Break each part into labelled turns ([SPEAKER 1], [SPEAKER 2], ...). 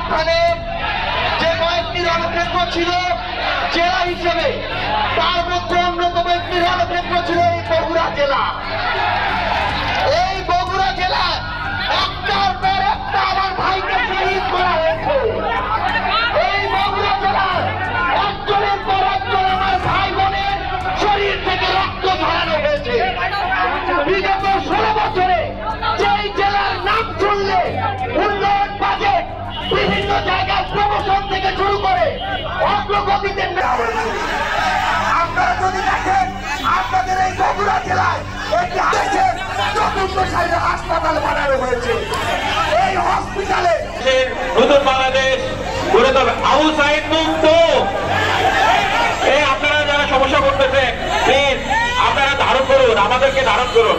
[SPEAKER 1] অভ্যুত্থানে যে কয়েকটি রণক্ষেত্র ছিল জেলা হিসেবে, তার মধ্যে অন্যতম একটি রণক্ষেত্র ছিল এই বগুড়া জেলা। এই বগুড়া জেলা একটার পর একটা আমার ভাইকে শহীদ করা হয়েছে। এই বগুড়া জেলার একজনের পর একজন আমার ভাই বোনের শরীর থেকে রক্ত ঝরানো হয়েছে। বিগত 16 বছরে যেই জেলার নাম শুনলে উন্নয়ন বাজেট বিভিন্ন জায়গায় প্রমোশন থেকে শুরু করে অগ্রগতিতে নেওয়া হয়েছে। আপনারা যদি দেখেন আপনাদের এই বগুড়া জেলায় একটি চতুর্থ সারির হাসপাতাল বানানো হয়েছে। এই হসপিটালে
[SPEAKER 2] নতুন বাংলাদেশ গড়ে তোলে আবু সাইদ মুক্ত। আপনারা যারা সমস্যা করতেছেন প্লিজ আপনারা ধারণ করুন, আমাদেরকে ধারণ করুন।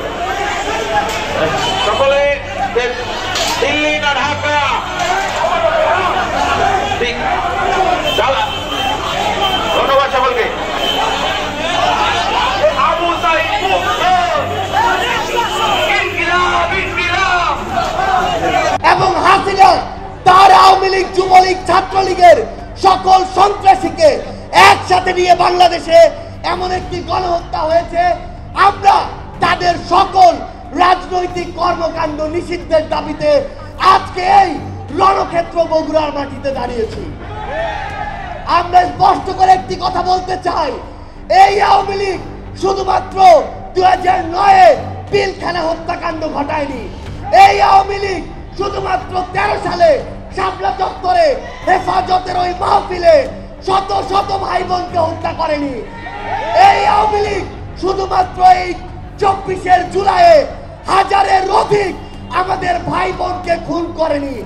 [SPEAKER 2] সকলে দিল্লি না ঢাকা, ধন্যবাদ সকলকে। আবু সাইদ মুক্ত, ইনকিলাব ইনকিলাব।
[SPEAKER 3] এবং হাসিনা তার আওয়ামী লীগ, যুবলীগ, ছাত্রলীগের সকল সন্ত্রাসীকে একসাথে নিয়ে বাংলাদেশে এমন একটি গণহত্যা হয়েছে। আমরা তাদের সকল রাজনৈতিক কর্মকাণ্ড নিষিদ্ধের দাবিতে আজকে এই রণক্ষেত্র বগুড়ার মাটিতে দাঁড়িয়েছি। আমরা স্পষ্ট করে একটি কথা বলতে চাই, এই আওয়ামী লীগ শুধুমাত্র 2009-এ পিলখানা হত্যাকাণ্ড ঘটায়নি। এই আওয়ামী লীগ শুধুমাত্র 13 সালে শাপলা চত্বরে হেফাজতের ওই মাহফিলে শত শত ভাই বোনকে হত্যা করেনি। এই আওয়ামী লীগ শুধুমাত্র এই 24 জুলাইয়ে হাজারের অধিক আমাদের ভাই বোনকে খুন করেনি,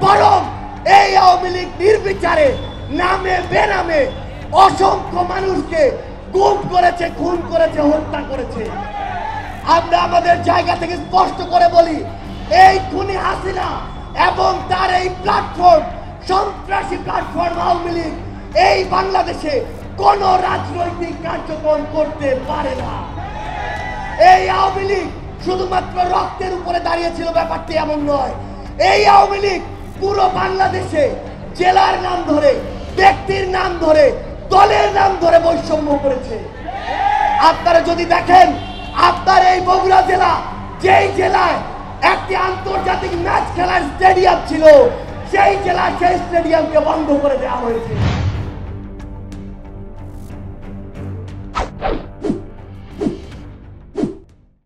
[SPEAKER 3] বরং এই আওয়ামী লীগ নির্বিচারে নামে বেনামে অসংখ্য মানুষকে গুম করেছে, খুন করেছে, হত্যা করেছে। আমরা আমাদের জায়গা থেকে স্পষ্ট করে বলি, এই খুনি হাসিনা এবং তার এই প্ল্যাটফর্ম, সন্ত্রাসী প্ল্যাটফর্ম আওয়ামী লীগ এই বাংলাদেশে কোন রাজনৈতিক কার্যক্রম করতে পারে না। এই আওয়ামী লীগ শুধুমাত্র রক্তের উপরে দাঁড়িয়েছিল, ব্যাপারটি এমন নয়। এই আওয়ামী লীগ পুরো বাংলাদেশে জেলার নাম ধরে, ব্যক্তির নাম ধরে, দলের নাম ধরে বৈষম্য করেছে। আপনারা যদি দেখেন, আপনার এই বগুড়া জেলা, যেই জেলায় একটি আন্তর্জাতিক ম্যাচ খেলার স্টেডিয়াম ছিল, সেই জেলা সেই স্টেডিয়ামকে বন্ধ করে দেওয়া হয়েছে।